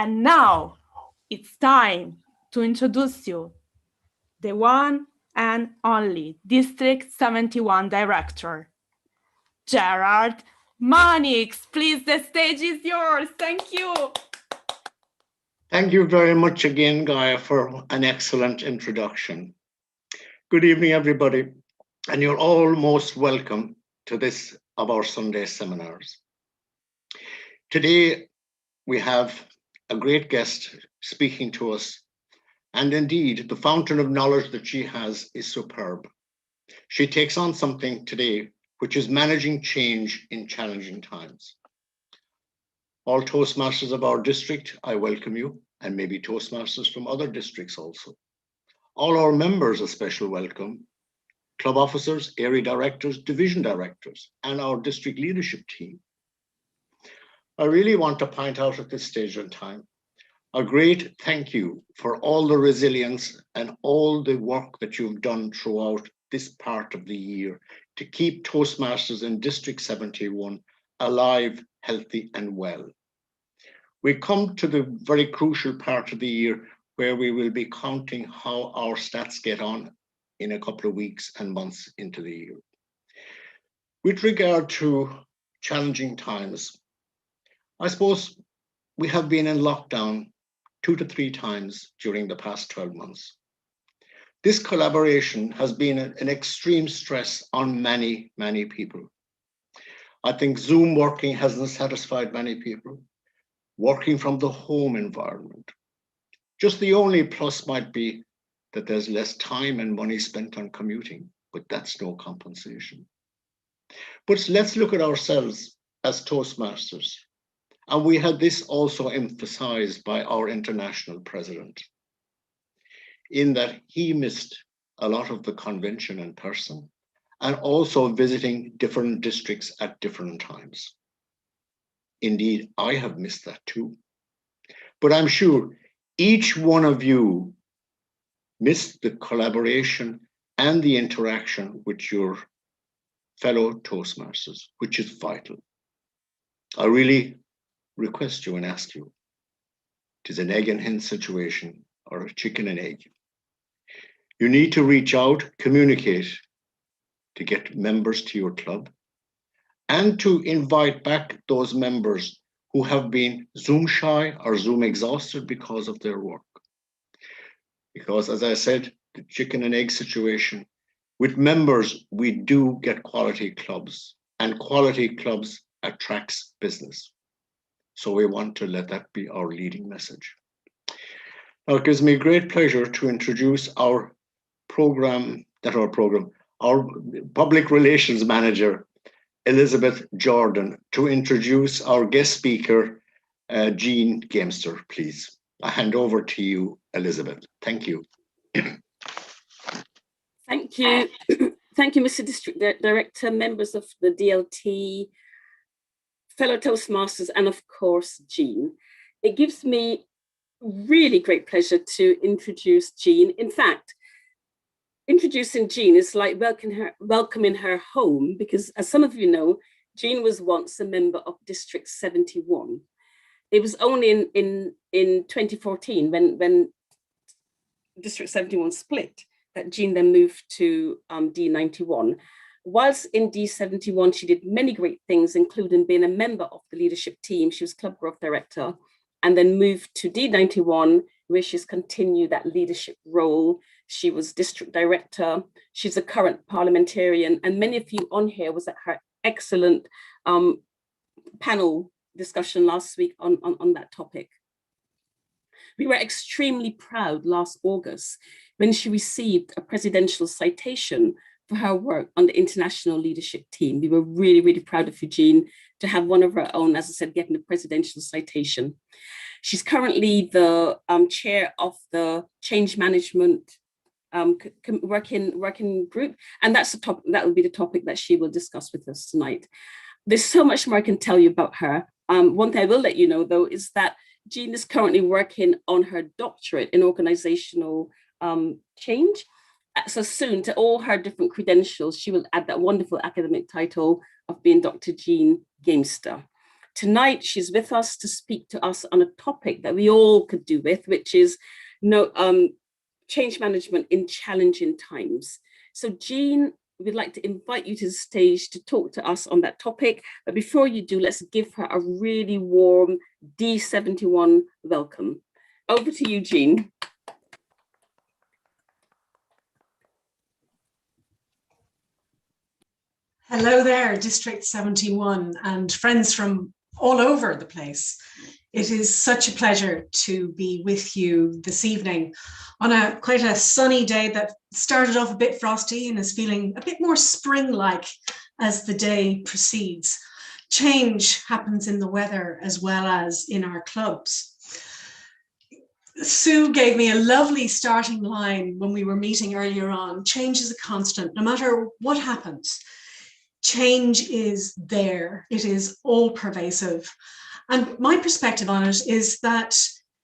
And now it's time to introduce you the one and only District 71 Director, Gerard Mannix. Please, the stage is yours. Thank you. Thank you very much again, Gaia, for an excellent introduction. Good evening, everybody, and you're all most welcome to this of our Sunday seminars. Today, we have a great guest speaking to us, and indeed, the fountain of knowledge that she has is superb. She takes on something today, which is managing change in challenging times. All Toastmasters of our district, I welcome you, and maybe Toastmasters from other districts also. All our members, a special welcome. Club officers, area directors, division directors, and our district leadership team. I really want to point out at this stage in time a great thank you for all the resilience and all the work that you've done throughout this part of the year to keep Toastmasters in District 71 alive, healthy, and well. We come to the very crucial part of the year where we will be counting how our stats get on in a couple of weeks and months into the year. With regard to challenging times, I suppose we have been in lockdown 2 to 3 times during the past 12 months. This collaboration has been an extreme stress on many, many people. I think Zoom working hasn't satisfied many people. Working from the home environment. Just the only plus might be that there's less time and money spent on commuting, but that's no compensation. But let's look at ourselves as Toastmasters. And we had this also emphasized by our international president, in that he missed a lot of the convention in person and also visiting different districts at different times. Indeed, I have missed that too. But I'm sure each one of you missed the collaboration and the interaction with your fellow Toastmasters, which is vital. I really request you and ask you, it is an egg and hen situation or a chicken and egg. You need to reach out, communicate to get members to your club, and to invite back those members who have been Zoom shy or Zoom exhausted because of their work. Because as I said, the chicken and egg situation, with members, we do get quality clubs, and quality clubs attracts business. So we want to let that be our leading message. Now it gives me great pleasure to introduce our public relations manager, Elizabeth Jordan, to introduce our guest speaker, Jean Gamester, please. I hand over to you, Elizabeth. Thank you. Thank you. Thank you, Mr. District Director, members of the DLT, fellow Toastmasters, and of course, Jean. It gives me really great pleasure to introduce Jean. In fact, introducing Jean is like welcoming her home, because as some of you know, Jean was once a member of District 71. It was only in 2014 when District 71 split that Jean then moved to D91. Whilst in D71, she did many great things, including being a member of the leadership team. She was Club Growth Director, and then moved to D91, where she's continued that leadership role. She was District Director. She's a current parliamentarian, and many of you on here was at her excellent panel discussion last week on that topic. We were extremely proud last August when she received a presidential citation for her work on the international leadership team. We were really, really proud of Eugene to have one of her own, as I said, getting a presidential citation. She's currently the chair of the change management working group, and that's the topic, that will be the topic that she will discuss with us tonight. There's so much more I can tell you about her. One thing I will let you know, though, is that Jean is currently working on her doctorate in organisational change. So soon, to all her different credentials, she will add that wonderful academic title of being Dr. Jean Gamester. Tonight, she's with us to speak to us on a topic that we all could do with, which is change management in challenging times. So Jean, we'd like to invite you to the stage to talk to us on that topic. But before you do, let's give her a really warm D71 welcome. Over to you, Jean. Hello there, District 71 and friends from all over the place. It is such a pleasure to be with you this evening on quite a sunny day that started off a bit frosty and is feeling a bit more spring-like as the day proceeds. Change happens in the weather as well as in our clubs. Sue gave me a lovely starting line when we were meeting earlier on. Change is a constant, no matter what happens. Change is there, it is all pervasive. And my perspective on it is that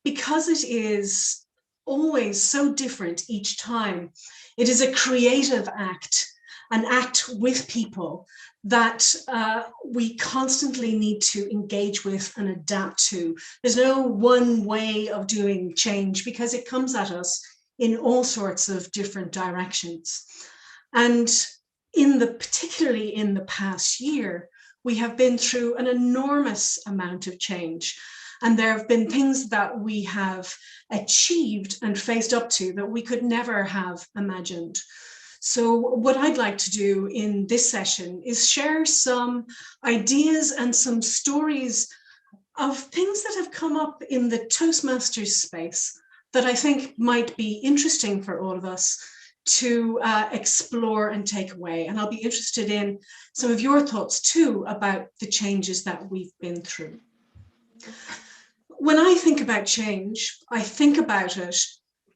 because it is always so different each time, it is a creative act, an act with people that we constantly need to engage with and adapt to. There's no one way of doing change because it comes at us in all sorts of different directions. And particularly in the past year, we have been through an enormous amount of change. And there have been things that we have achieved and faced up to that we could never have imagined. So what I'd like to do in this session is share some ideas and some stories of things that have come up in the Toastmasters space that I think might be interesting for all of us to explore and take away. And I'll be interested in some of your thoughts too about the changes that we've been through. When I think about change, I think about it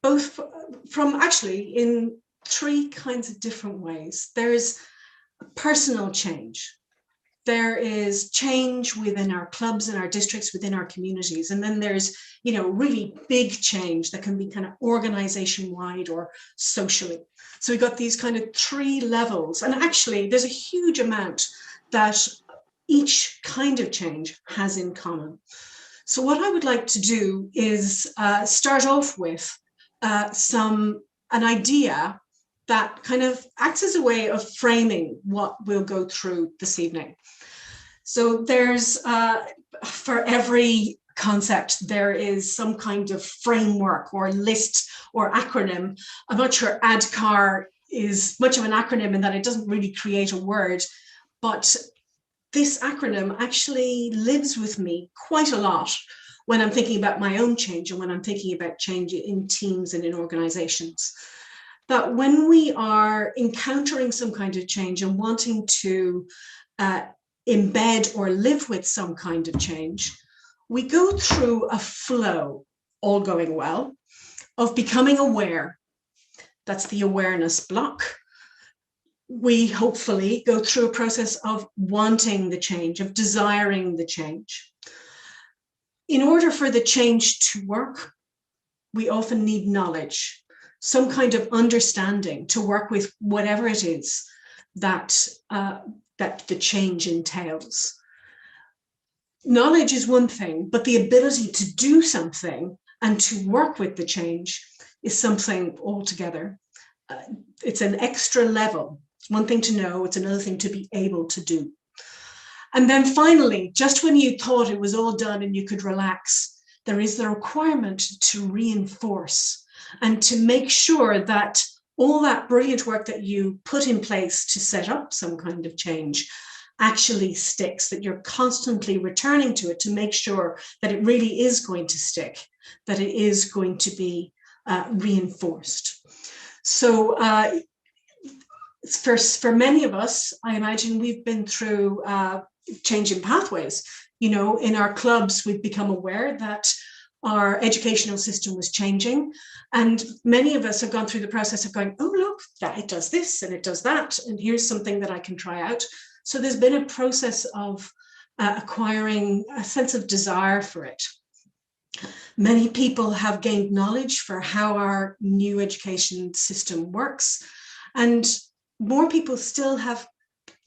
both from actually in three kinds of different ways. There's personal change. There is change within our clubs and our districts, within our communities. And then there's, really big change that can be kind of organization-wide or socially. So we've got these kind of three levels. And actually, there's a huge amount that each kind of change has in common. So what I would like to do is start off with an idea that kind of acts as a way of framing what we'll go through this evening. So there's, for every concept, there is some kind of framework or list or acronym. I'm not sure ADKAR is much of an acronym in that it doesn't really create a word, but this acronym actually lives with me quite a lot when I'm thinking about my own change and when I'm thinking about change in teams and in organizations. That when we are encountering some kind of change and wanting to embed or live with some kind of change, we go through a flow, all going well, of becoming aware. That's the awareness block. We hopefully go through a process of wanting the change, of desiring the change. In order for the change to work, we often need knowledge, some kind of understanding to work with whatever it is that the change entails. Knowledge is one thing, but the ability to do something and to work with the change is something altogether. It's an extra level. It's one thing to know, it's another thing to be able to do. And then finally, just when you thought it was all done and you could relax, there is the requirement to reinforce and to make sure that all that brilliant work that you put in place to set up some kind of change actually sticks, that you're constantly returning to it to make sure that it really is going to stick, that it is going to be reinforced. So for many of us, I imagine we've been through changing pathways. In our clubs, we've become aware that our educational system was changing. And many of us have gone through the process of going, oh, look, that it does this and it does that. And here's something that I can try out. So there's been a process of acquiring a sense of desire for it. Many people have gained knowledge for how our new education system works. And more people still have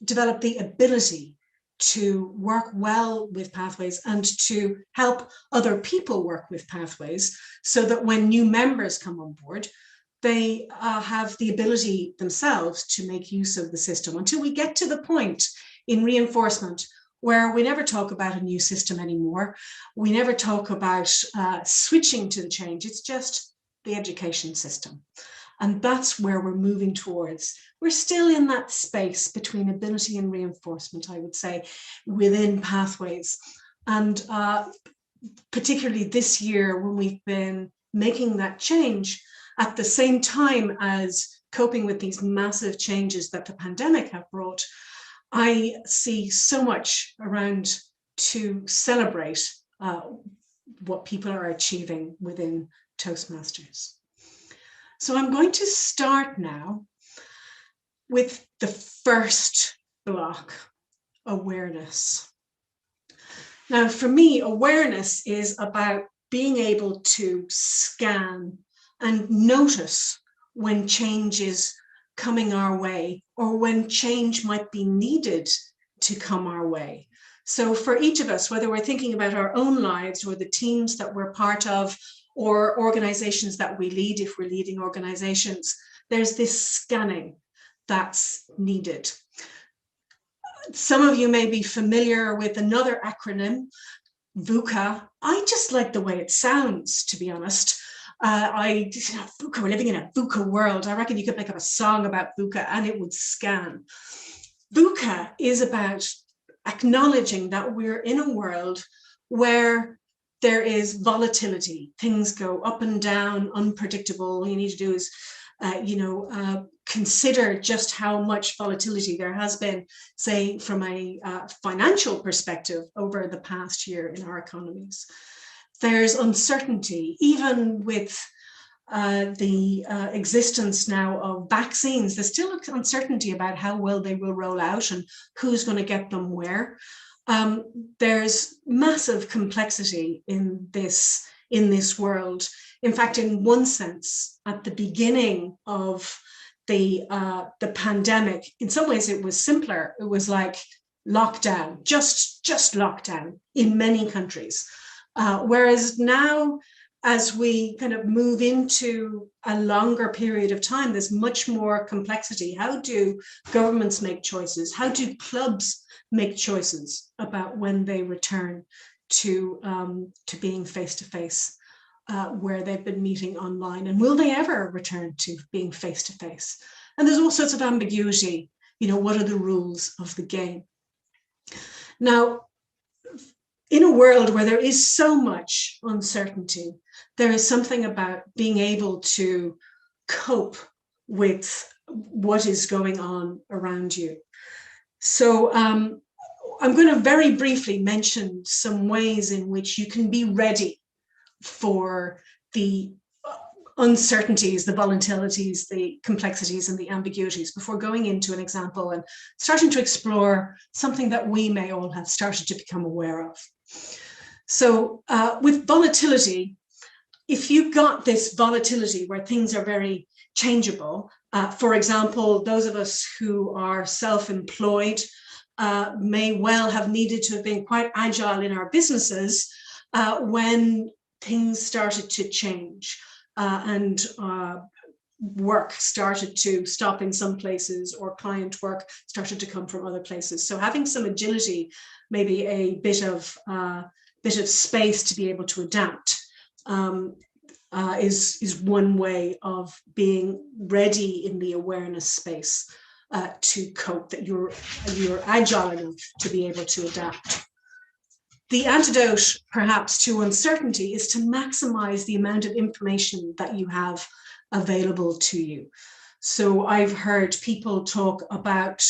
developed the ability to work well with pathways and to help other people work with pathways so that when new members come on board, they have the ability themselves to make use of the system until we get to the point in reinforcement where we never talk about a new system anymore. We never talk about switching to the change. It's just the education system. And that's where we're moving towards. We're still in that space between ability and reinforcement, I would say, within pathways. And particularly this year, when we've been making that change at the same time as coping with these massive changes that the pandemic have brought, I see so much around to celebrate what people are achieving within Toastmasters. So I'm going to start now with the first block, awareness. Now, for me, awareness is about being able to scan and notice when change is coming our way or when change might be needed to come our way. So for each of us, whether we're thinking about our own lives or the teams that we're part of or organizations that we lead, if we're leading organizations, there's this scanning that's needed. Some of you may be familiar with another acronym, VUCA. I just like the way it sounds, to be honest. VUCA, we're living in a VUCA world. I reckon you could make up a song about VUCA and it would scan. VUCA is about acknowledging that we're in a world where there is volatility. Things go up and down, unpredictable. All you need to do is, consider just how much volatility there has been, say, from a financial perspective over the past year in our economies. There's uncertainty, even with the existence now of vaccines. There's still uncertainty about how well they will roll out and who's going to get them where. There's massive complexity in this world. In fact, in one sense, at the beginning of the pandemic, in some ways it was simpler. It was like lockdown, just lockdown in many countries. Whereas now, as we kind of move into a longer period of time, there's much more complexity. How do governments make choices? How do clubs make choices about when they return to being face-to-face, where they've been meeting online? And will they ever return to being face-to-face? And there's all sorts of ambiguity. What are the rules of the game? Now, in a world where there is so much uncertainty, there is something about being able to cope with what is going on around you. So I'm going to very briefly mention some ways in which you can be ready for the uncertainties, the volatilities, the complexities, and the ambiguities before going into an example and starting to explore something that we may all have started to become aware of. So with volatility, if you've got this volatility where things are very changeable, for example, those of us who are self-employed may well have needed to have been quite agile in our businesses when things started to change and work started to stop in some places or client work started to come from other places. So having some agility, maybe a bit of space to be able to adapt is one way of being ready in the awareness space to cope, that you're agile enough to be able to adapt. The antidote, perhaps, to uncertainty is to maximize the amount of information that you have available to you. So I've heard people talk about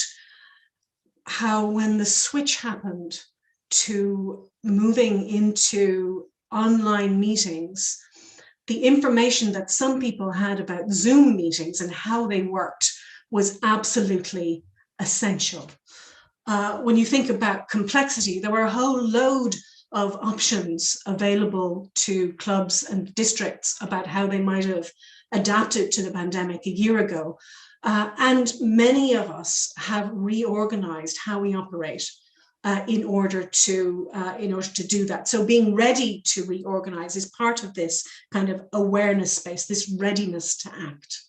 how when the switch happened to moving into online meetings, the information that some people had about Zoom meetings and how they worked was absolutely essential. When you think about complexity, there were a whole load of options available to clubs and districts about how they might have adapted to the pandemic a year ago. And many of us have reorganized how we operate in order to do that. So being ready to reorganize is part of this kind of awareness space, this readiness to act.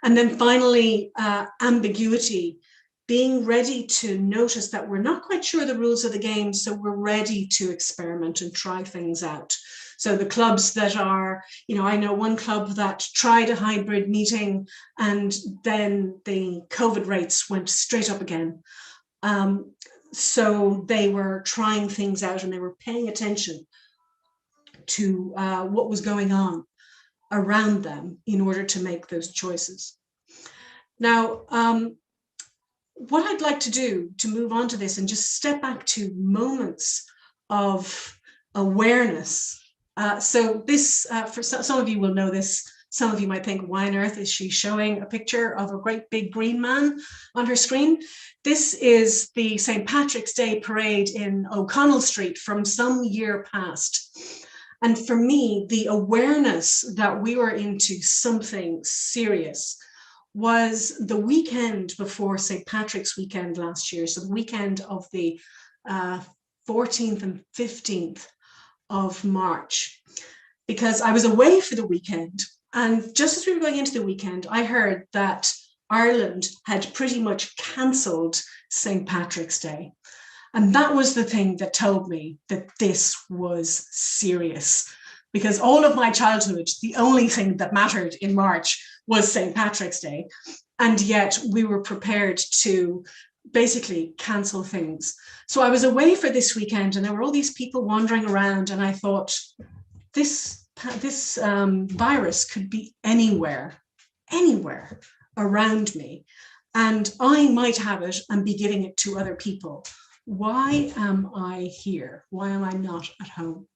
And then finally, ambiguity, being ready to notice that we're not quite sure the rules of the game, so we're ready to experiment and try things out. So the clubs that are, I know one club that tried a hybrid meeting and then the COVID rates went straight up again. So they were trying things out and they were paying attention to what was going on around them in order to make those choices. Now, what I'd like to do to move on to this and just step back to moments of awareness. So this, for some of you will know this, some of you might think, why on earth is she showing a picture of a great big green man on her screen? This is the St. Patrick's Day parade in O'Connell Street from some year past. And for me, the awareness that we were into something serious was the weekend before St. Patrick's weekend last year. So the weekend of the 14th and 15th of March, because I was away for the weekend. And just as we were going into the weekend, I heard that Ireland had pretty much cancelled St. Patrick's Day. And that was the thing that told me that this was serious, because all of my childhood, the only thing that mattered in March was St. Patrick's Day. And yet we were prepared to basically cancel things. So I was away for this weekend and there were all these people wandering around, and I thought, this virus could be anywhere around me, and I might have it and be giving it to other people. Why am I here? Why am I not at home?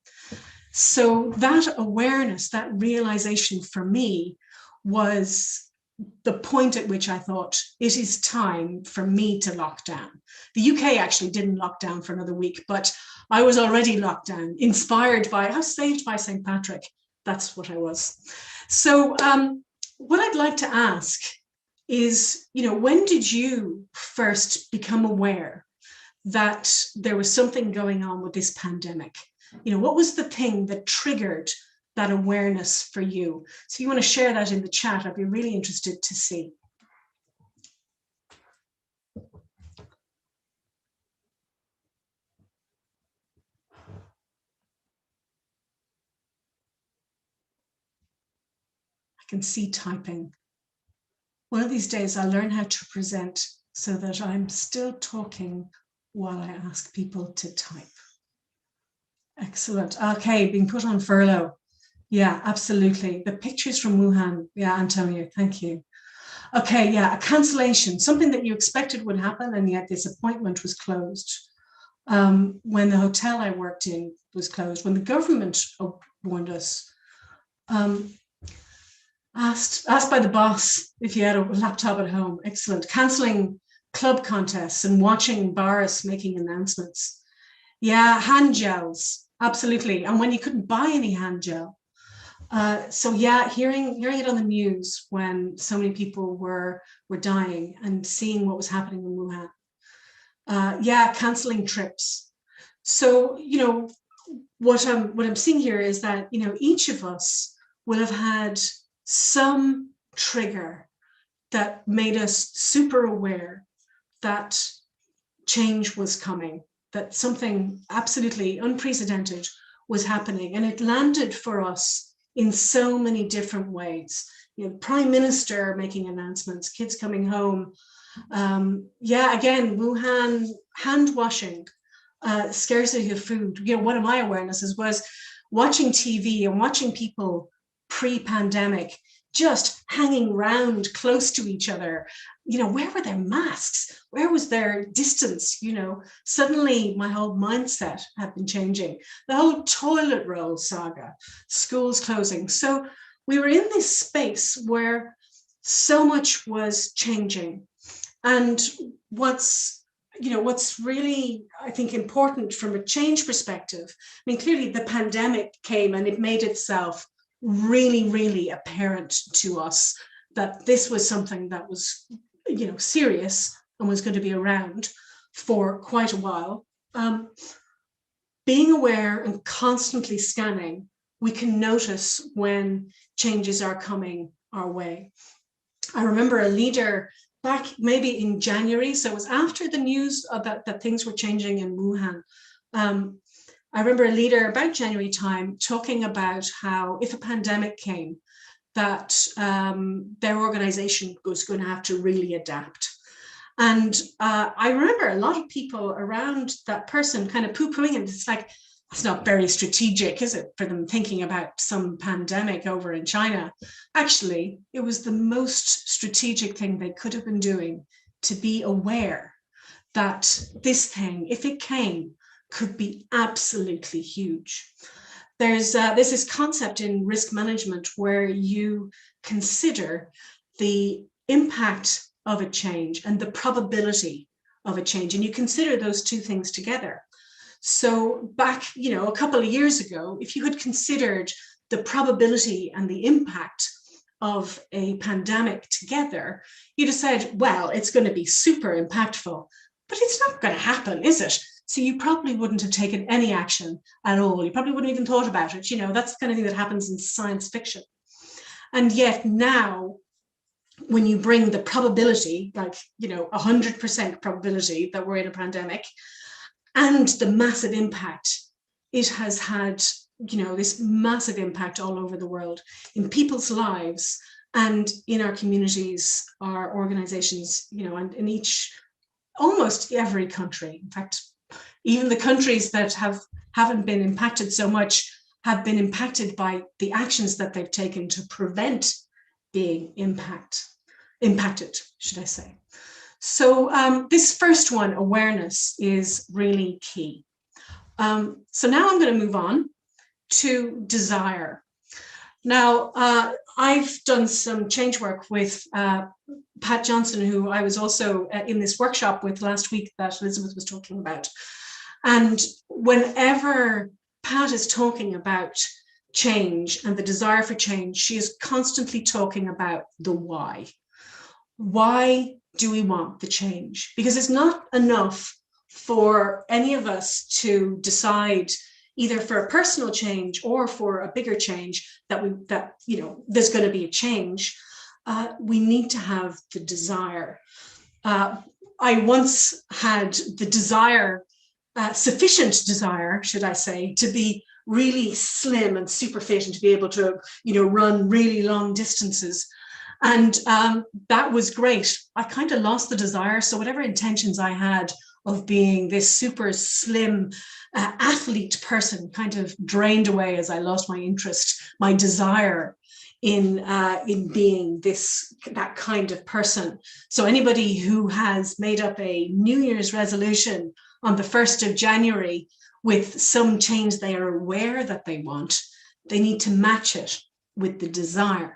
So that awareness, that realization for me was the point at which I thought it is time for me to lock down. The UK actually didn't lock down for another week, but I was already locked down, inspired by, I was saved by St. Patrick. That's what I was. So what I'd like to ask is, when did you first become aware that there was something going on with this pandemic? What was the thing that triggered that awareness for you? So if you want to share that in the chat, I'd be really interested to see. I can see typing. One of these days I'll learn how to present so that I'm still talking while I ask people to type. Excellent. Okay, being put on furlough. Yeah, absolutely. The pictures from Wuhan. Yeah, Antonio, thank you. Okay, yeah, a cancellation, something that you expected would happen, and yet this appointment was closed. When the hotel I worked in was closed, when the government warned us, asked by the boss if you had a laptop at home. Excellent. Cancelling club contests and watching Boris making announcements. Yeah, hand gels, absolutely. And when you couldn't buy any hand gel. So yeah, hearing it on the news when so many people were dying and seeing what was happening in Wuhan. Yeah, cancelling trips. So, what I'm seeing here is that, each of us will have had some trigger that made us super aware that change was coming, that something absolutely unprecedented was happening. And it landed for us in so many different ways. Prime Minister making announcements, kids coming home. Yeah, again, Wuhan, hand washing, scarcity of food. One of my awarenesses was watching TV and watching people pre-pandemic just hanging around close to each other. Where were their masks? Where was their distance? Suddenly my whole mindset had been changing. The whole toilet roll saga, schools closing. So we were in this space where so much was changing. And what's really, I think, important from a change perspective, clearly the pandemic came and it made itself really, really apparent to us that this was something that was, serious and was going to be around for quite a while. Being aware and constantly scanning, we can notice when changes are coming our way. I remember a leader back maybe in January, so it was after the news that things were changing in Wuhan. I remember a leader about January time talking about how if a pandemic came, that their organization was going to have to really adapt. And I remember a lot of people around that person kind of poo-pooing it. It's like, it's not very strategic, is it, for them thinking about some pandemic over in China? Actually, it was the most strategic thing they could have been doing, to be aware that this thing, if it came, could be absolutely huge. There's this concept in risk management where you consider the impact of a change and the probability of a change, and you consider those two things together. So back, a couple of years ago, if you had considered the probability and the impact of a pandemic together, you'd have said, well, it's going to be super impactful, but it's not going to happen, is it? So you probably wouldn't have taken any action at all. You probably wouldn't have even thought about it. That's the kind of thing that happens in science fiction. And yet now, when you bring the probability, like, 100% probability that we're in a pandemic, and the massive impact it has had, this massive impact all over the world in people's lives and in our communities, our organizations, and in almost every country. In fact, even the countries that haven't been impacted so much have been impacted by the actions that they've taken to prevent being impacted, should I say. So this first one, awareness, is really key. So now I'm going to move on to desire. Now, I've done some change work with Pat Johnson, who I was also in this workshop with last week that Elizabeth was talking about. And whenever Pat is talking about change and the desire for change, she is constantly talking about the why. Why do we want the change? Because it's not enough for any of us to decide, either for a personal change or for a bigger change, that there's going to be a change. We need to have the desire. I once had the desire, sufficient desire, should I say, to be really slim and super fit and to be able to, run really long distances. And that was great. I kind of lost the desire. So whatever intentions I had of being this super slim athlete person kind of drained away as I lost my interest, my desire in being that kind of person. So anybody who has made up a New Year's resolution on the 1st of January with some change they are aware that they want, they need to match it with the desire.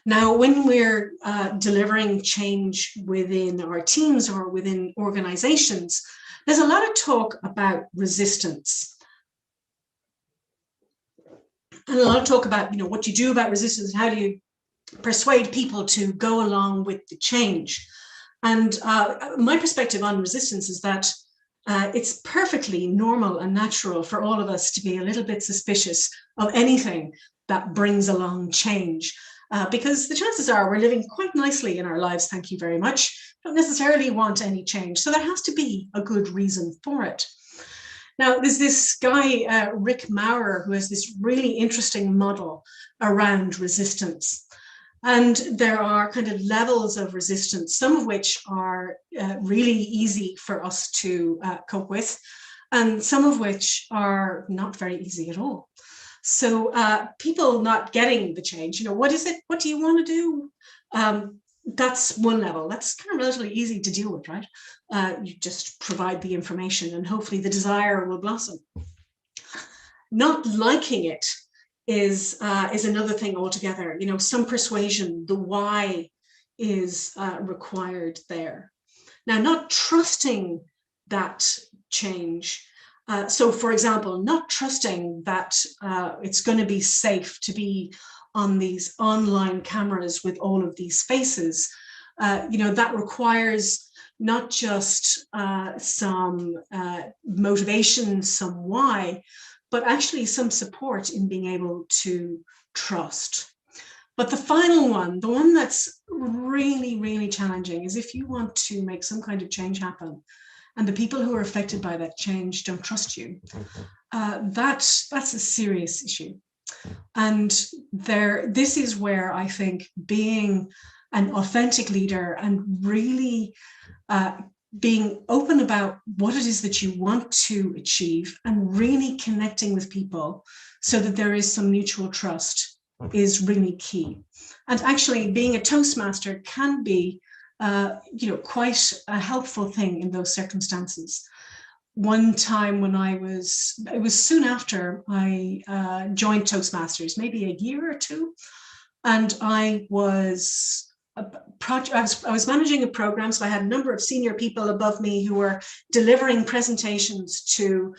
Now, when we're delivering change within our teams or within organizations, there's a lot of talk about resistance. And a lot of talk about, what you do about resistance, how do you persuade people to go along with the change. And my perspective on resistance is that it's perfectly normal and natural for all of us to be a little bit suspicious of anything that brings along change. Because the chances are we're living quite nicely in our lives, thank you very much. Don't necessarily want any change. So there has to be a good reason for it. Now, there's this guy, Rick Maurer, who has this really interesting model around resistance. And there are kind of levels of resistance, some of which are really easy for us to cope with, and some of which are not very easy at all. So people not getting the change, what is it? What do you want to do? That's one level. That's kind of relatively easy to deal with, right? You just provide the information and hopefully the desire will blossom. Not liking it is another thing altogether. Some persuasion, the why is required there. Now, not trusting that change. So, for example, not trusting that it's going to be safe to be on these online cameras with all of these faces, that requires not just some motivation, some why, but actually some support in being able to trust. But the final one, the one that's really, really challenging, is if you want to make some kind of change happen and the people who are affected by that change don't trust you, that's a serious issue. And this is where I think being an authentic leader and really being open about what it is that you want to achieve and really connecting with people so that there is some mutual trust is really key. And actually being a Toastmaster can be quite a helpful thing in those circumstances. One time when it was soon after I joined Toastmasters, maybe a year or two, and I was managing a program, so I had a number of senior people above me who were delivering presentations to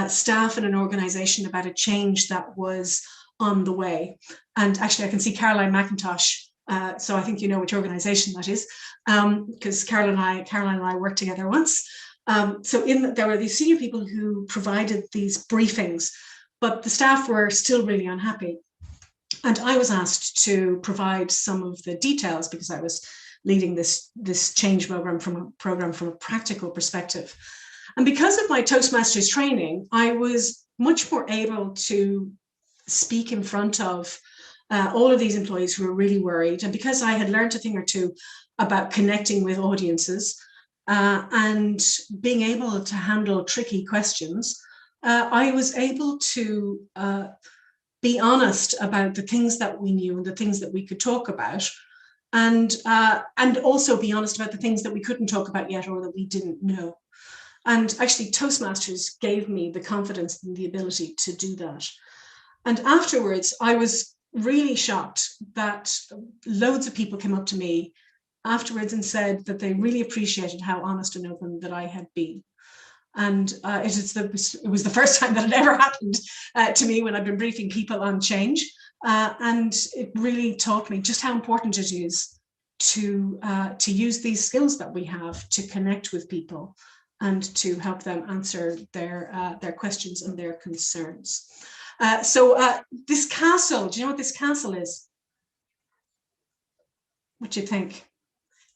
staff in an organization about a change that was on the way. And actually, I can see Caroline McIntosh, so I think you know which organization that is, because Caroline and I worked together once. There were these senior people who provided these briefings, but the staff were still really unhappy. And I was asked to provide some of the details because I was leading this change program from a practical perspective. And because of my Toastmasters training, I was much more able to speak in front of all of these employees who were really worried. And because I had learned a thing or two about connecting with audiences and being able to handle tricky questions, I was able to be honest about the things that we knew and the things that we could talk about, and also be honest about the things that we couldn't talk about yet or that we didn't know. And actually Toastmasters gave me the confidence and the ability to do that. And afterwards, I was really shocked that loads of people came up to me afterwards and said that they really appreciated how honest and open that I had been. And it was the first time that it ever happened to me when I've been briefing people on change. And it really taught me just how important it is to use these skills that we have to connect with people and to help them answer their questions and their concerns. This castle, do you know what this castle is? What do you think?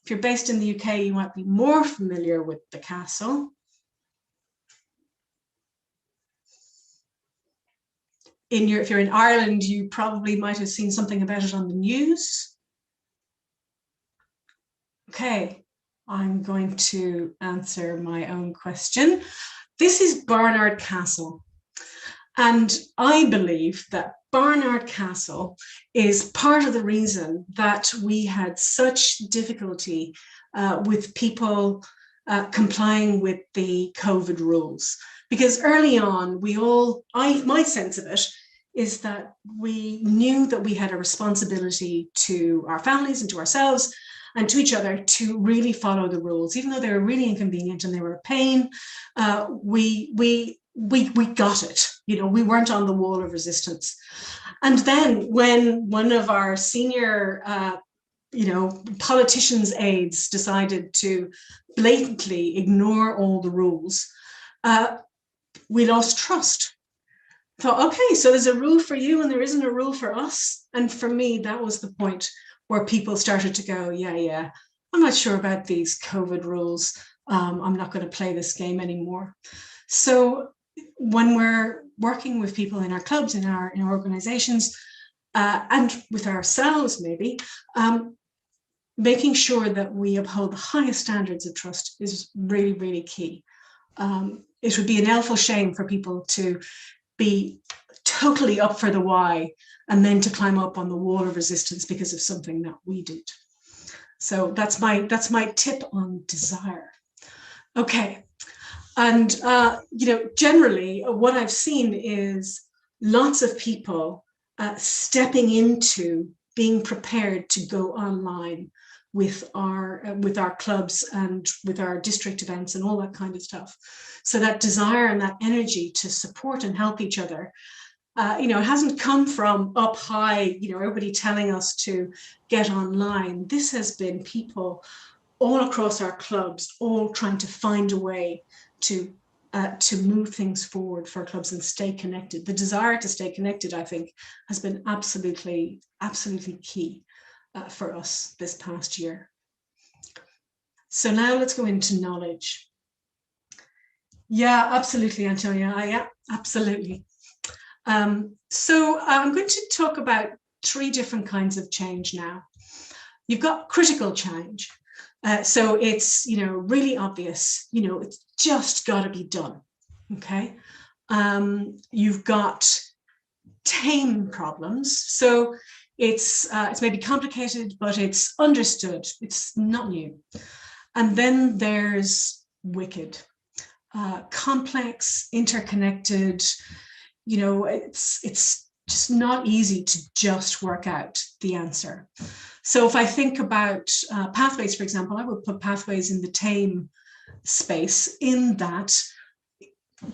If you're based in the UK, you might be more familiar with the castle. If you're in Ireland, you probably might have seen something about it on the news. Okay, I'm going to answer my own question. This is Barnard Castle. And I believe that Barnard Castle is part of the reason that we had such difficulty with people complying with the COVID rules. Because early on, my sense of it is that we knew that we had a responsibility to our families and to ourselves and to each other to really follow the rules, even though they were really inconvenient and they were a pain. We got it, we weren't on the wall of resistance. And then when one of our senior, politicians' aides decided to blatantly ignore all the rules, we lost trust. Thought, okay, so there's a rule for you and there isn't a rule for us. And for me, that was the point where people started to go, yeah, I'm not sure about these COVID rules. I'm not going to play this game anymore. So when we're working with people in our clubs, in our organizations, and with ourselves maybe, making sure that we uphold the highest standards of trust is really, really key. It would be an awful shame for people to be totally up for the why and then to climb up on the wall of resistance because of something that we did. So that's my tip on desire. Okay. And, generally what I've seen is lots of people stepping into being prepared to go online with our clubs and with our district events and all that kind of stuff. So that desire and that energy to support and help each other, it hasn't come from up high, everybody telling us to get online. This has been people all across our clubs, all trying to find a way to move things forward for clubs and stay connected. The desire to stay connected, I think, has been absolutely, absolutely key for us this past year. So now let's go into knowledge. Yeah, absolutely, Antonia. Yeah, absolutely. So I'm going to talk about 3 different kinds of change now. You've got critical change. So it's, really obvious, it's just got to be done. Okay. You've got tame problems. So it's maybe complicated, but it's understood. It's not new. And then there's wicked, complex, interconnected. It's just not easy to just work out the answer. So if I think about pathways, for example, I would put pathways in the tame space, in that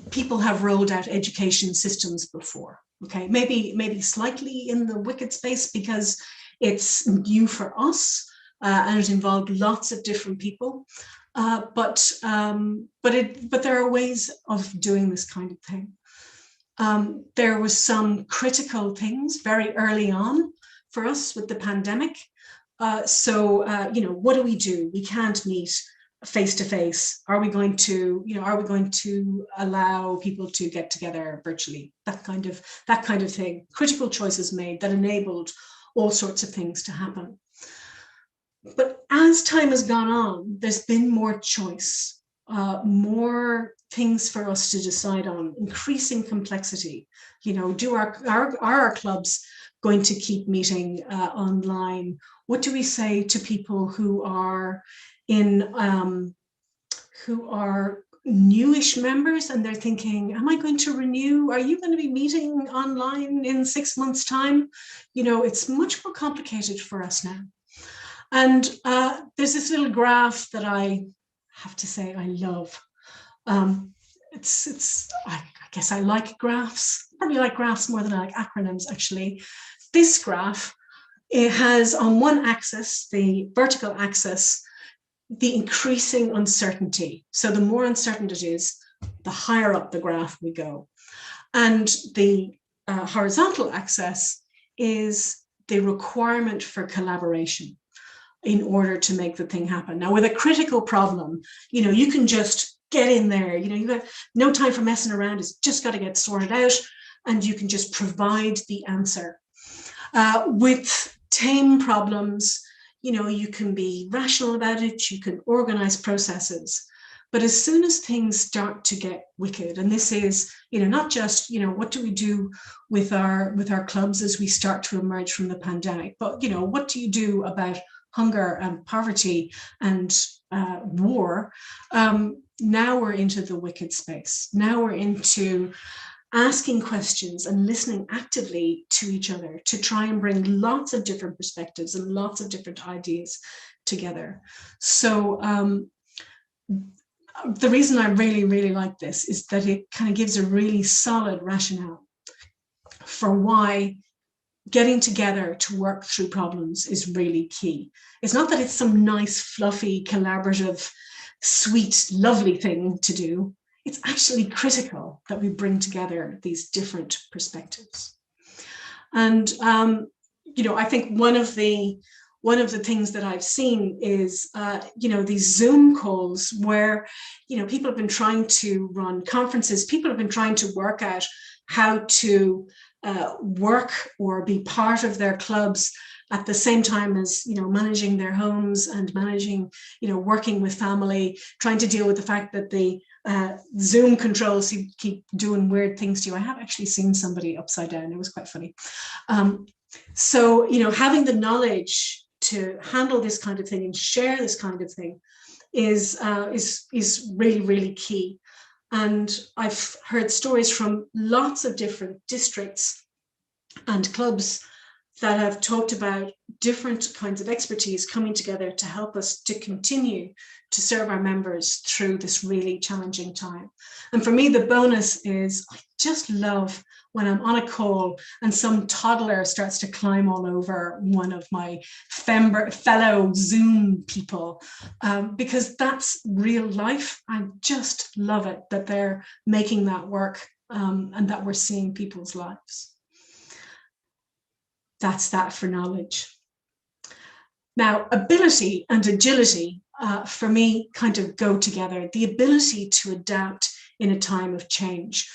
people have rolled out education systems before. Okay, maybe slightly in the wicked space because it's new for us and it involved lots of different people. But there are ways of doing this kind of thing. There was some critical things very early on for us with the pandemic. So what do? We can't meet face to face. Are we going to allow people to get together virtually? That kind of thing. Critical choices made that enabled all sorts of things to happen. But as time has gone on, there's been more choice, more things for us to decide on, increasing complexity. Are our clubs going to keep meeting online? What do we say to people who are newish members and they're thinking, am I going to renew? Are you going to be meeting online in 6 months' time? It's much more complicated for us now. And there's this little graph that I have to say I love. I guess I like graphs. Probably like graphs more than I like acronyms, actually. This graph, it has on one axis, the vertical axis, the increasing uncertainty. So the more uncertain it is, the higher up the graph we go. And the horizontal axis is the requirement for collaboration in order to make the thing happen. Now, with a critical problem, you can just get in there. You've got no time for messing around. It's just got to get sorted out, and you can just provide the answer. With tame problems, you can be rational about it. You can organize processes. But as soon as things start to get wicked, and this is, not just, what do we do with our clubs as we start to emerge from the pandemic, but, what do you do about hunger and poverty and war? Now we're into the wicked space. Now we're into asking questions and listening actively to each other to try and bring lots of different perspectives and lots of different ideas together. So the reason I really, really like this is that it kind of gives a really solid rationale for why getting together to work through problems is really key. It's not that it's some nice, fluffy, collaborative, sweet, lovely thing to do. It's actually critical that we bring together these different perspectives. And, I think one of the things that I've seen is, these Zoom calls where, people have been trying to run conferences, people have been trying to work out how to work or be part of their clubs at the same time as, managing their homes and managing, working with family, trying to deal with the fact that the Zoom controls keep doing weird things to you. I have actually seen somebody upside down. It was quite funny. So, having the knowledge to handle this kind of thing and share this kind of thing is really, really key. And I've heard stories from lots of different districts and clubs that have talked about different kinds of expertise coming together to help us to continue to serve our members through this really challenging time. And for me, the bonus is I just love when I'm on a call and some toddler starts to climb all over one of my fellow Zoom people, because that's real life. I just love it that they're making that work, and that we're seeing people's lives. That's that for knowledge. Now, ability and agility, for me, kind of go together. The ability to adapt in a time of change.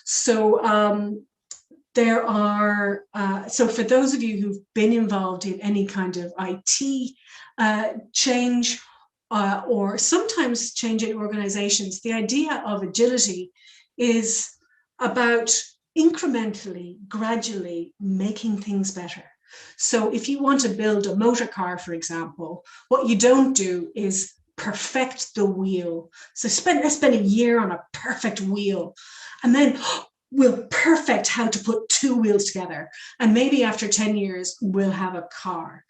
So so for those of you who've been involved in any kind of IT change, or sometimes change in organizations, the idea of agility is about incrementally, gradually making things better. So if you want to build a motor car, for example, what you don't do is perfect the wheel. So let's spend a year on a perfect wheel, and then we'll perfect how to put two wheels together. And maybe after 10 years, we'll have a car.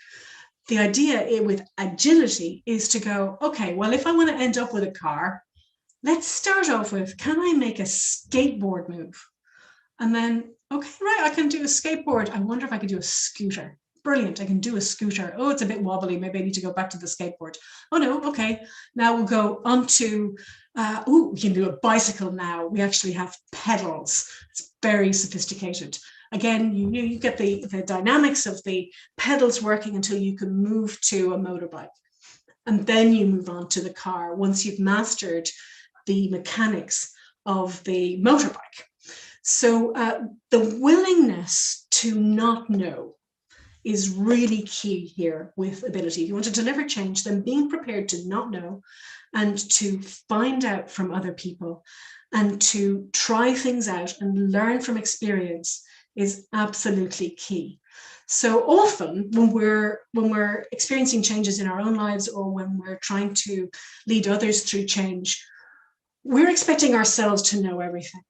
The idea with agility is to go, okay, well, if I want to end up with a car, let's start off with, can I make a skateboard move? And then, okay, right, I can do a skateboard. I wonder if I could do a scooter. Brilliant, I can do a scooter. Oh, it's a bit wobbly. Maybe I need to go back to the skateboard. Oh no, okay. Now we'll go on to, we can do a bicycle now. We actually have pedals. It's very sophisticated. Again, you get the dynamics of the pedals working until you can move to a motorbike. And then you move on to the car once you've mastered the mechanics of the motorbike. So the willingness to not know is really key here with ability. If you want to deliver change, then being prepared to not know and to find out from other people and to try things out and learn from experience is absolutely key. So often when we're experiencing changes in our own lives, or when we're trying to lead others through change, we're expecting ourselves to know everything.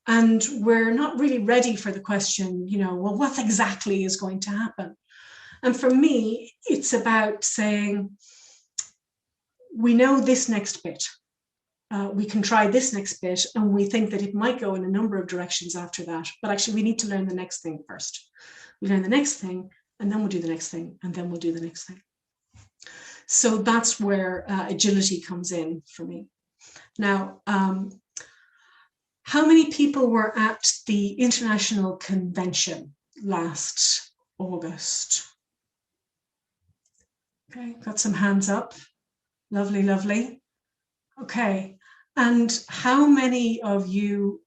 And we're not really ready for the question, well, what exactly is going to happen? And for me, it's about saying, we know this next bit. We can try this next bit, and we think that it might go in a number of directions after that. But actually, we need to learn the next thing first. We learn the next thing, and then we'll do the next thing, and then we'll do the next thing. So that's where agility comes in for me. Now, how many people were at the International Convention last August? Okay, got some hands up. Lovely, lovely. Okay, and how many of you,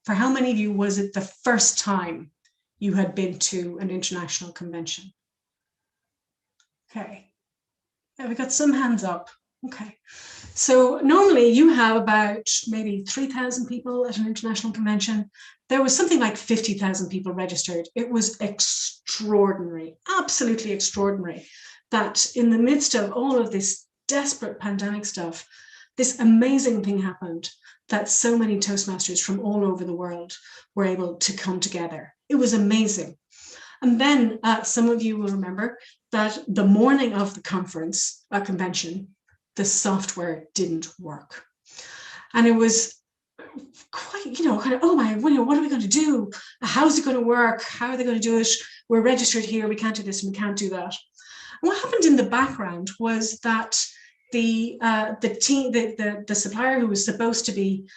for how many of you was it the first time you had been to an international convention? Okay, yeah, we got some hands up. Okay, so normally you have about maybe 3,000 people at an international convention. There was something like 50,000 people registered. It was extraordinary, absolutely extraordinary, that in the midst of all of this desperate pandemic stuff, this amazing thing happened, that so many Toastmasters from all over the world were able to come together. It was amazing. And then some of you will remember that the morning of the conference, convention, the software didn't work. And it was quite, kind of, oh my, what are we going to do? How's it going to work? How are they going to do it? We're registered here. We can't do this and we can't do that. And what happened in the background was that the team, the supplier who was supposed to be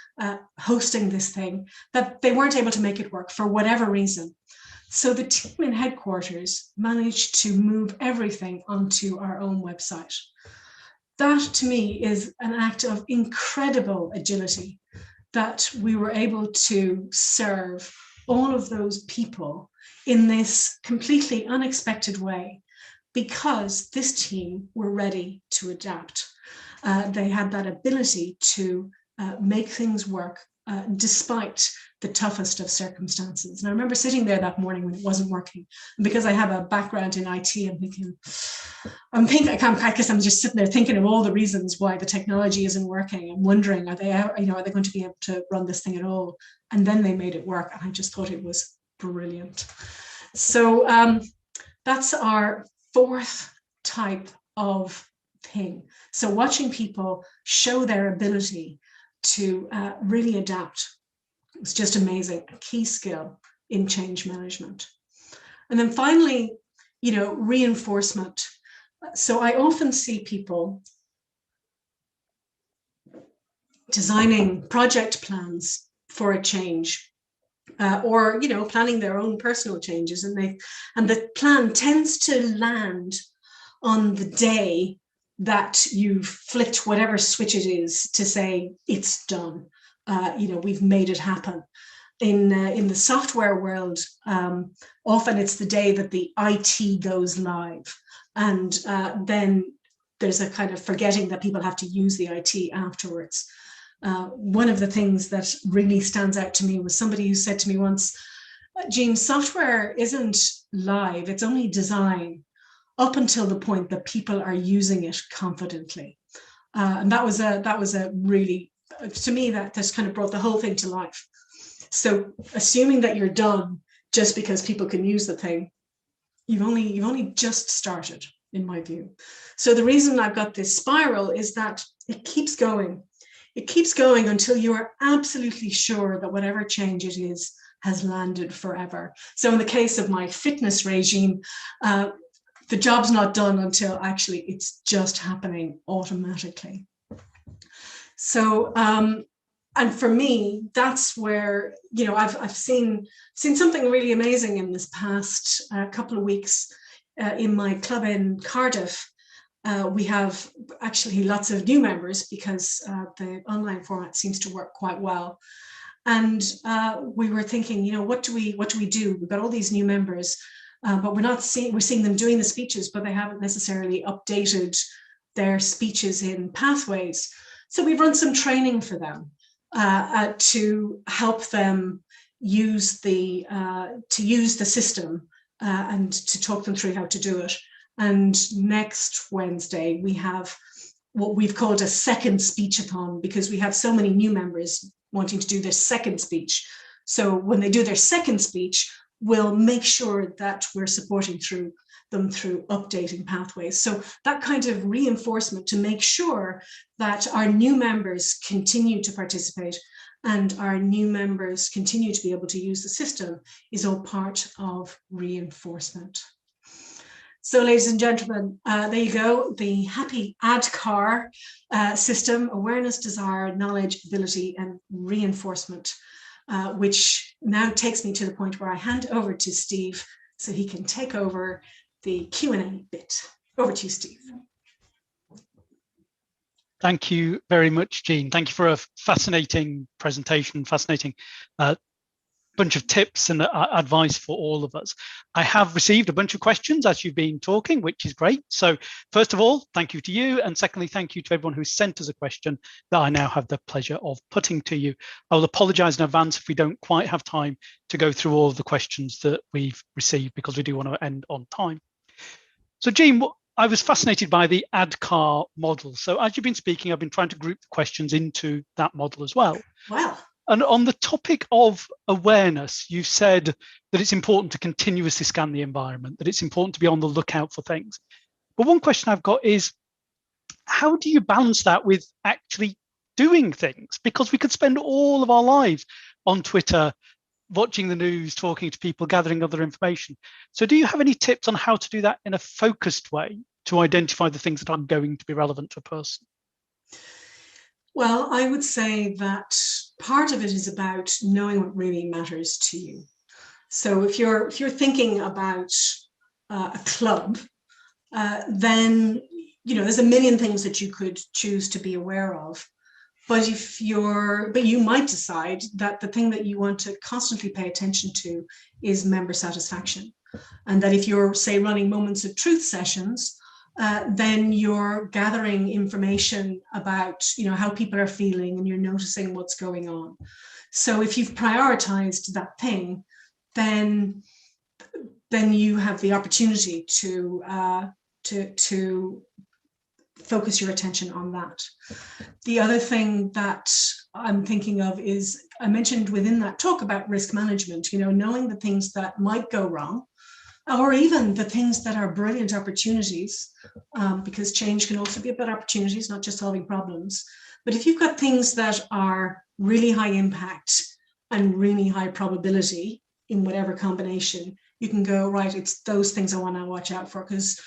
hosting this thing, that they weren't able to make it work for whatever reason. So the team in headquarters managed to move everything onto our own website. That to me is an act of incredible agility, that we were able to serve all of those people in this completely unexpected way, because this team were ready to adapt. They had that ability to make things work despite the toughest of circumstances. And I remember sitting there that morning when it wasn't working. And because I have a background in IT, I guess I'm just sitting there thinking of all the reasons why the technology isn't working. I'm wondering, are they going to be able to run this thing at all? And then they made it work. And I just thought it was brilliant. So that's our fourth type of thing. So watching people show their ability to really adapt. It's just amazing, a key skill in change management. And then finally, you know, reinforcement. So I often see people designing project plans for a change, or, you know, planning their own personal changes, and the plan tends to land on the day that you've flicked whatever switch it is to say it's done. You know, we've made it happen. In the software world, often it's the day that the IT goes live, and then there's a kind of forgetting that people have to use the IT afterwards. One of the things that really stands out to me was somebody who said to me once, Jean, software isn't live, it's only design up until the point that people are using it confidently. And that was a really, to me, that just kind of brought the whole thing to life. So assuming that you're done just because people can use the thing, you've only just started, in my view. So the reason I've got this spiral is that it keeps going. It keeps going until you are absolutely sure that whatever change it is has landed forever. So in the case of my fitness regime, the job's not done until actually it's just happening automatically. So, and for me, that's where, you know, I've seen something really amazing in this past couple of weeks in my club in Cardiff. We have actually lots of new members because the online format seems to work quite well. And we were thinking, you know, what do we do? We've got all these new members, but we're seeing them doing the speeches, but they haven't necessarily updated their speeches in pathways. So we've run some training for them to help them use the system and to talk them through how to do it. And next Wednesday, we have what we've called a second speech-a-thon, because we have so many new members wanting to do their second speech. So when they do their second speech, we'll make sure that we're supporting them through updating pathways. So that kind of reinforcement to make sure that our new members continue to participate and our new members continue to be able to use the system is all part of reinforcement. So ladies and gentlemen, there you go, the happy ADKAR system: awareness, desire, knowledge, ability, and reinforcement, which now takes me to the point where I hand over to Steve so he can take over the Q&A bit. Over to you, Steve. Thank you very much, Jean. Thank you for a fascinating presentation, fascinating bunch of tips and advice for all of us. I have received a bunch of questions as you've been talking, which is great. So first of all, thank you to you. And secondly, thank you to everyone who sent us a question that I now have the pleasure of putting to you. I will apologize in advance if we don't quite have time to go through all of the questions that we've received, because we do want to end on time. So Jean, I was fascinated by the ADKAR model. So as you've been speaking, I've been trying to group the questions into that model as well. Wow. And on the topic of awareness, you've said that it's important to continuously scan the environment, that it's important to be on the lookout for things. But one question I've got is, how do you balance that with actually doing things? Because we could spend all of our lives on Twitter, watching the news, talking to people, gathering other information. So do you have any tips on how to do that in a focused way to identify the things that are going to be relevant to a person? Well, I would say that part of it is about knowing what really matters to you. So if you're thinking about a club, then, you know, there's a million things that you could choose to be aware of. But you might decide that the thing that you want to constantly pay attention to is member satisfaction. And that if you're, say, running moments of truth sessions, then you're gathering information about, you know, how people are feeling, and you're noticing what's going on. So if you've prioritized that thing, then you have the opportunity to focus your attention on that. The other thing that I'm thinking of is, I mentioned within that talk about risk management, you know, knowing the things that might go wrong, or even the things that are brilliant opportunities, because change can also be about opportunities, not just solving problems. But if you've got things that are really high impact and really high probability in whatever combination, you can go, right, it's those things I want to watch out for, because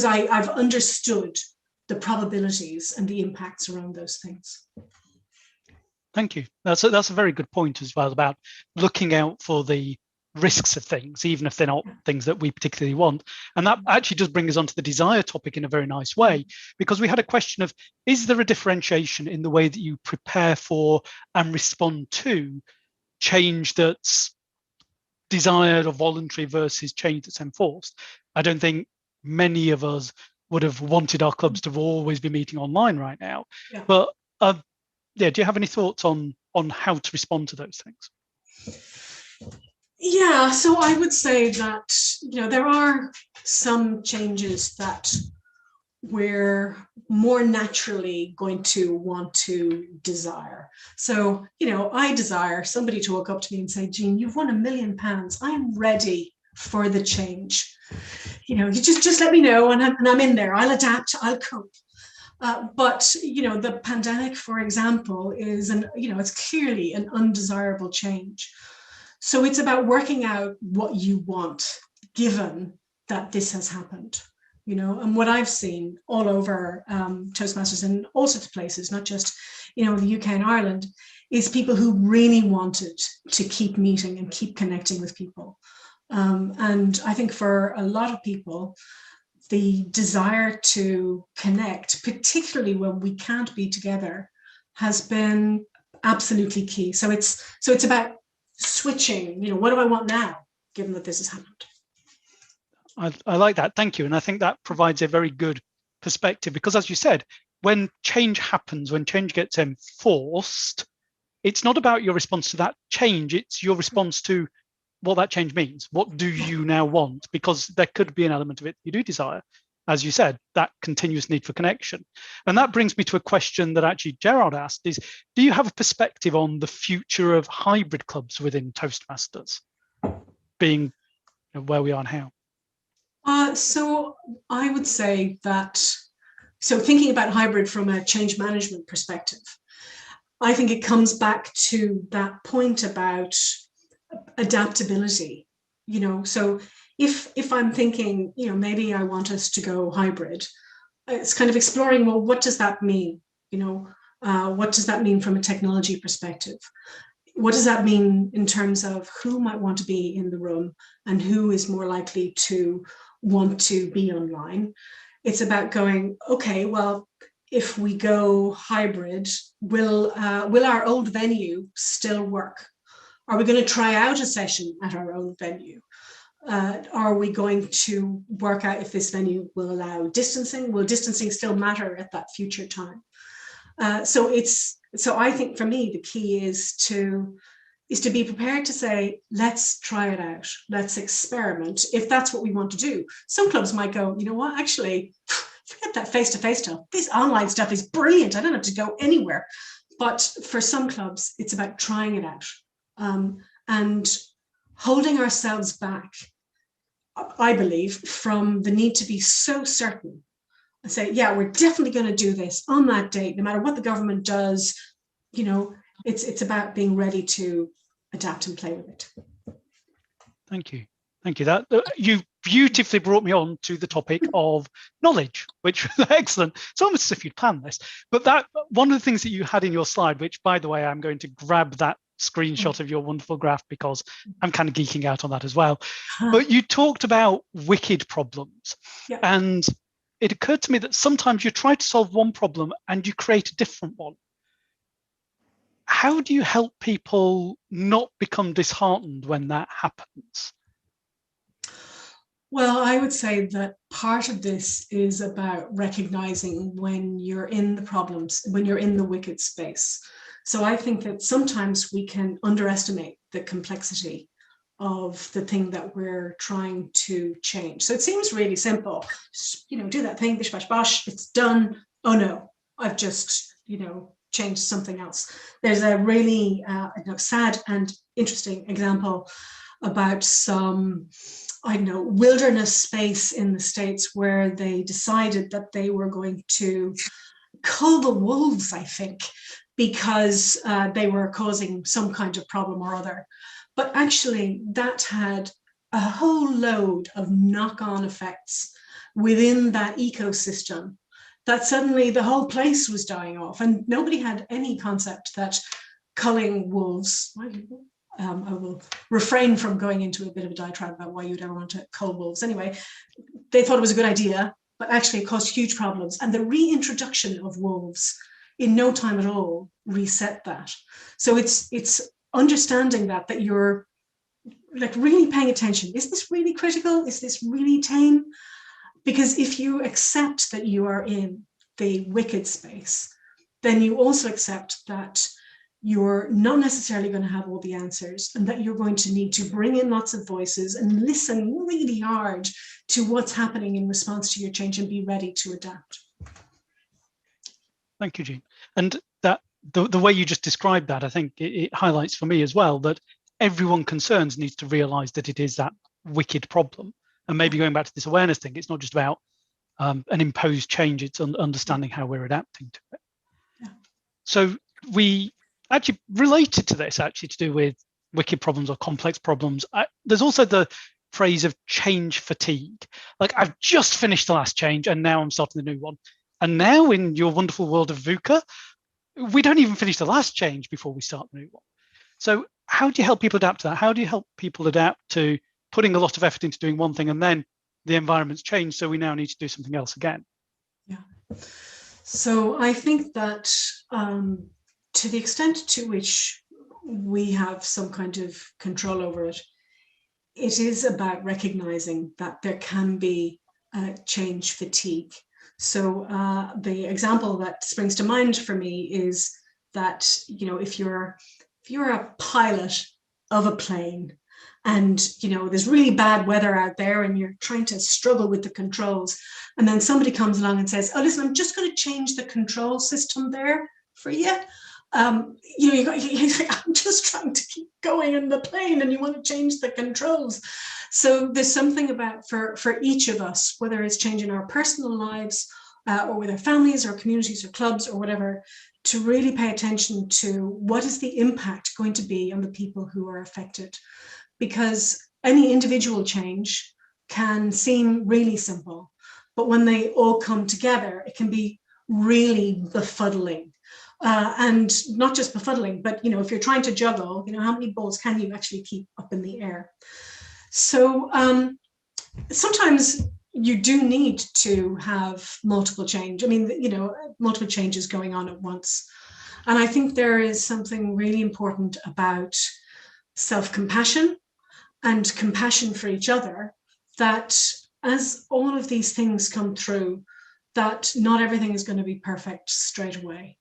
I've understood the probabilities and the impacts around those things. Thank you. That's a very good point as well, about looking out for the risks of things, even if they're not things that we particularly want. And that actually does bring us onto the desire topic in a very nice way, because we had a question of, is there a differentiation in the way that you prepare for and respond to change that's desired or voluntary versus change that's enforced? I don't think many of us would have wanted our clubs to always be meeting online right now. Yeah. But yeah, do you have any thoughts on how to respond to those things? Yeah, so I would say that, you know, there are some changes that we're more naturally going to want to desire. So, you know, I desire somebody to walk up to me and say, Jean, you've won £1 million. I'm ready for the change. You know, you just let me know, and I'm in there. I'll adapt, I'll cope. But, you know, the pandemic, for example, is it's clearly an undesirable change. So it's about working out what you want, given that this has happened, you know. And what I've seen all over Toastmasters and all sorts of places, not just, you know, the UK and Ireland, is people who really wanted to keep meeting and keep connecting with people. And I think for a lot of people, the desire to connect, particularly when we can't be together, has been absolutely key. So it's about switching, you know, what do I want now, given that this has happened? I like that. Thank you. And I think that provides a very good perspective, because as you said, when change happens, when change gets enforced, it's not about your response to that change. It's your response to what that change means. What do you now want? Because there could be an element of it you do desire, as you said, that continuous need for connection. And that brings me to a question that actually Gerard asked is, do you have a perspective on the future of hybrid clubs within Toastmasters, being, you know, where we are now? So I would say that, so thinking about hybrid from a change management perspective, I think it comes back to that point about adaptability, you know. So if I'm thinking, you know, maybe I want us to go hybrid, it's kind of exploring, well, what does that mean? You know, what does that mean from a technology perspective? What does that mean in terms of who might want to be in the room and who is more likely to want to be online? It's about going, okay, well, if we go hybrid, will our old venue still work? Are we going to try out a session at our own venue? Are we going to work out if this venue will allow distancing? Will distancing still matter at that future time? So I think for me, the key is to be prepared to say, let's try it out. Let's experiment if that's what we want to do. Some clubs might go, you know what, actually, forget that face-to-face stuff. This online stuff is brilliant. I don't have to go anywhere. But for some clubs, it's about trying it out. And holding ourselves back, I believe, from the need to be so certain and say, yeah, we're definitely going to do this on that date, no matter what the government does. You know, it's about being ready to adapt and play with it. Thank you. Thank you. That you beautifully brought me on to the topic of knowledge, which was excellent. It's almost as if you'd planned this. But that one of the things that you had in your slide, which, by the way, I'm going to grab that screenshot of your wonderful graph because I'm kind of geeking out on that as well. But you talked about wicked problems. Yeah. And it occurred to me that sometimes you try to solve one problem and you create a different one. How do you help people not become disheartened when that happens? Well, I would say that part of this is about recognizing when you're in the problems, when you're in the wicked space. So I think that sometimes we can underestimate the complexity of the thing that we're trying to change. So it seems really simple. Just, you know, do that thing, bish, bash, bosh, it's done. Oh no, I've just, you know, changed something else. There's a really sad and interesting example about some I don't know, wilderness space in the States where they decided that they were going to cull the wolves, I think, because they were causing some kind of problem or other. But actually, that had a whole load of knock-on effects within that ecosystem, that suddenly the whole place was dying off, and nobody had any concept that culling wolves, I will refrain from going into a bit of a diatribe about why you'd ever want to cull wolves. Anyway, they thought it was a good idea, but actually it caused huge problems. And the reintroduction of wolves in no time at all reset that. So it's understanding that you're like really paying attention. Is this really critical? Is this really tame? Because if you accept that you are in the wicked space, then you also accept that you're not necessarily going to have all the answers, and that you're going to need to bring in lots of voices and listen really hard to what's happening in response to your change and be ready to adapt. Thank you, Jean. And that the way you just described that, I think it highlights for me as well that everyone concerned needs to realize that it is that wicked problem. And maybe going back to this awareness thing, it's not just about an imposed change, it's understanding how we're adapting to it. Yeah. So we actually related to this, actually to do with wicked problems or complex problems. There's also the phrase of change fatigue. Like, I've just finished the last change and now I'm starting the new one. And now in your wonderful world of VUCA, we don't even finish the last change before we start the new one. So how do you help people adapt to that? How do you help people adapt to putting a lot of effort into doing one thing and then the environment's changed, so we now need to do something else again? Yeah. So I think that to the extent to which we have some kind of control over it, it is about recognizing that there can be change fatigue. So the example that springs to mind for me is that, you know, if you're a pilot of a plane and, you know, there's really bad weather out there and you're trying to struggle with the controls, and then somebody comes along and says, oh, listen, I'm just going to change the control system there for you. You know, I'm just trying to keep going in the plane and you want to change the controls. So there's something about for each of us, whether it's changing our personal lives or with our families or communities or clubs or whatever, to really pay attention to what is the impact going to be on the people who are affected. Because any individual change can seem really simple, but when they all come together, it can be really befuddling. And not just befuddling, but, you know, if you're trying to juggle, you know, how many balls can you actually keep up in the air? So sometimes you do need to have multiple change. I mean, you know, multiple changes going on at once. And I think there is something really important about self-compassion and compassion for each other, that as all of these things come through, that not everything is going to be perfect straight away.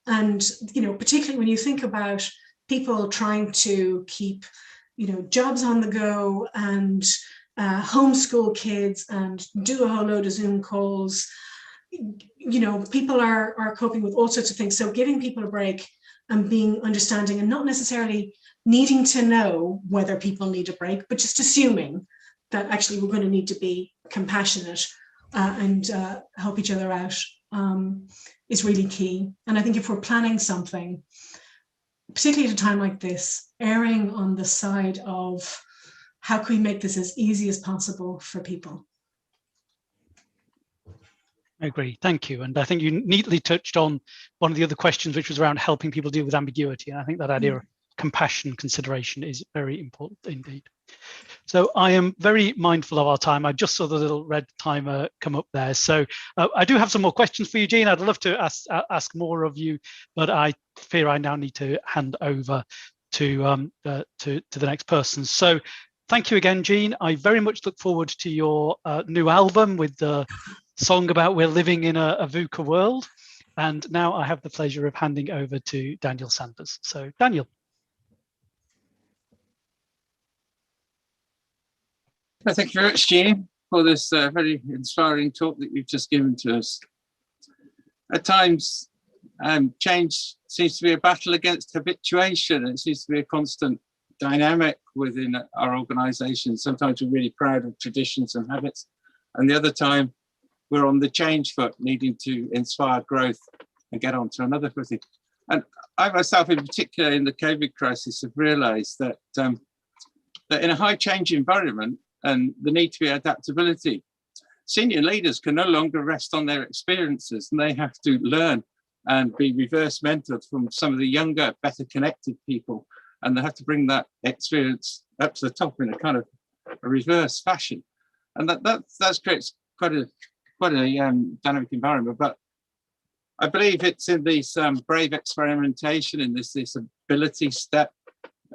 And, you know, particularly when you think about people trying to keep, you know, jobs on the go and homeschool kids and do a whole load of Zoom calls, you know, people are coping with all sorts of things. So giving people a break and being understanding and not necessarily needing to know whether people need a break, but just assuming that actually we're going to need to be compassionate and help each other out is really key. And I think if we're planning something, particularly at a time like this, erring on the side of how can we make this as easy as possible for people. I agree. Thank you. And I think you neatly touched on one of the other questions, which was around helping people deal with ambiguity. And I think that idea of compassion, consideration is very important indeed. So I am very mindful of our time. I just saw the little red timer come up there. So I do have some more questions for you, Jean. I'd love to ask more of you, but I fear I now need to hand over to the next person. So thank you again, Jean. I very much look forward to your new album with the song about we're living in a VUCA world. And now I have the pleasure of handing over to Daniel Sanders. So Daniel. Thank you very much, Jean, for this very inspiring talk that you've just given to us. At times, change seems to be a battle against habituation. It seems to be a constant dynamic within our organisation. Sometimes we're really proud of traditions and habits, and the other time we're on the change foot, needing to inspire growth and get on to another footing. And I myself, in particular, in the COVID crisis, have realised that that in a high change environment and the need to be adaptability, senior leaders can no longer rest on their experiences, and they have to learn and be reverse mentored from some of the younger, better connected people, and they have to bring that experience up to the top in a kind of a reverse fashion, and that creates quite a dynamic environment. But I believe it's in this brave experimentation, in this ability step,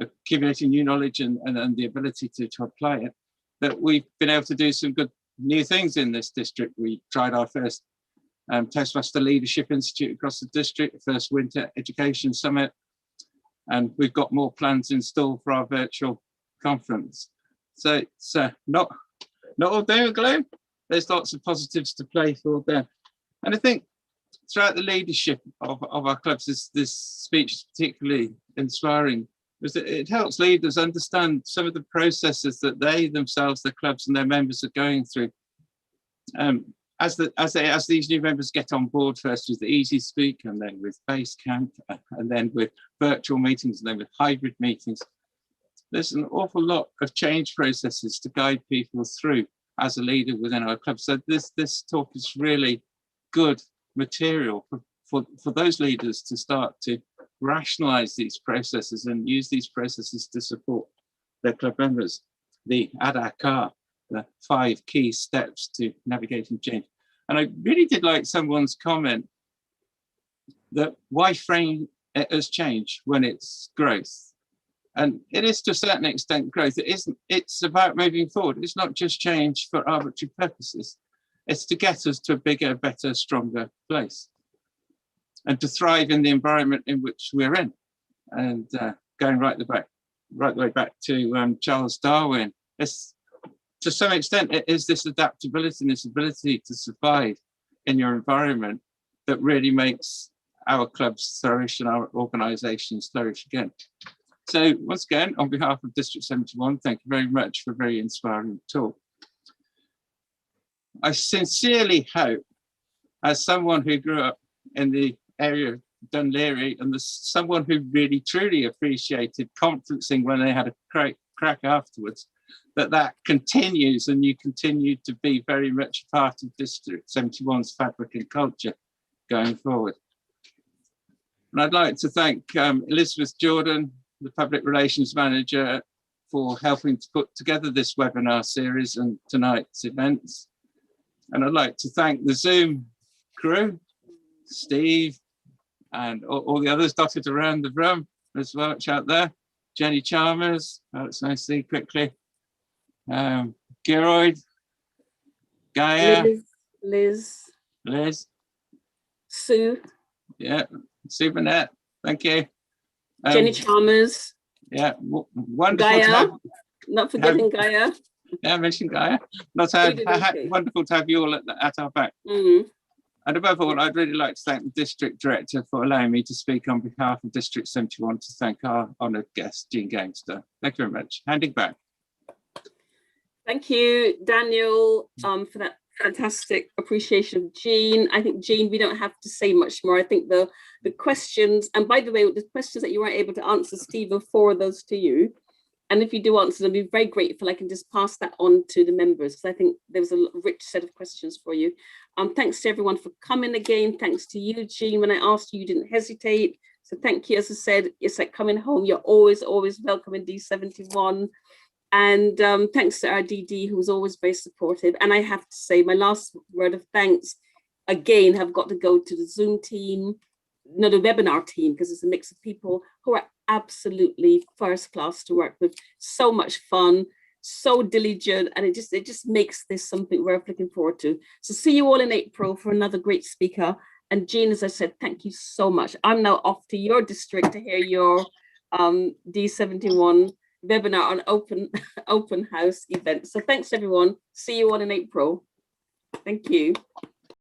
accumulating new knowledge and the ability to apply it, that we've been able to do some good new things in this district. We tried our first Toastmaster Leadership Institute across the district, first Winter Education Summit, and we've got more plans in store for our virtual conference. So it's not all doom and gloom. There's lots of positives to play for there. And I think throughout the leadership of our clubs, this speech is particularly inspiring, because it helps leaders understand some of the processes that they themselves, the clubs and their members are going through. As these new members get on board, first with the Easy Speak, and then with Basecamp, and then with virtual meetings, and then with hybrid meetings, there's an awful lot of change processes to guide people through as a leader within our club. So this talk is really good material for those leaders to start to rationalize these processes and use these processes to support their club members. The ADKAR, the 5 key steps to navigating change. And I really did like someone's comment that why frame it as change when it's growth? And it is to a certain extent growth. It's about moving forward. It's not just change for arbitrary purposes. It's to get us to a bigger, better, stronger place, and to thrive in the environment in which we're in. And going right the way back to Charles Darwin, to some extent, it is this adaptability and this ability to survive in your environment that really makes our clubs flourish and our organisations flourish again. So once again, on behalf of District 71, thank you very much for a very inspiring talk. I sincerely hope, as someone who grew up in the area of Dunleary and someone who really truly appreciated conferencing when they had a crack afterwards, that continues and you continue to be very much part of District 71's fabric and culture going forward. And I'd like to thank Elizabeth Jordan, the Public Relations Manager, for helping to put together this webinar series and tonight's events. And I'd like to thank the Zoom crew, Steve, and all the others dotted around the room as well, out there. Jenny Chalmers, that's nice to see quickly. Geroid, Gaia, Liz, Sue. Yeah, Sue Burnett, thank you. Jenny Chalmers. Yeah, wonderful. Gaia, not forgetting Gaia. Yeah, I mentioned Gaia. Wonderful to have you all at our back. Mm-hmm. And above all, I'd really like to thank the District Director for allowing me to speak on behalf of District 71 to thank our honoured guest, Jean Gamester. Thank you very much. Handing back. Thank you, Daniel, for that fantastic appreciation of Jean. I think, Jean, we don't have to say much more. I think the questions, and by the way, the questions that you weren't able to answer, Steve will forward those to you. And if you do answer them, I'll be very grateful. I can just pass that on to the members, because I think there was a rich set of questions for you. Thanks to everyone for coming again. Thanks to you, Jean. When I asked you, you didn't hesitate. So thank you. As I said, it's like coming home. You're always welcome in D71. And thanks to our DD, who was always very supportive. And I have to say, my last word of thanks, again, have got to go to the Zoom team, no, the webinar team, because it's a mix of people who are absolutely first class to work with. So much fun, so diligent, and it just makes this something worth looking forward to. So see you all in April for another great speaker. And Jean, as I said, thank you so much. I'm now off to your district to hear your D71 webinar on open house event. So thanks everyone. See you all in April. Thank you.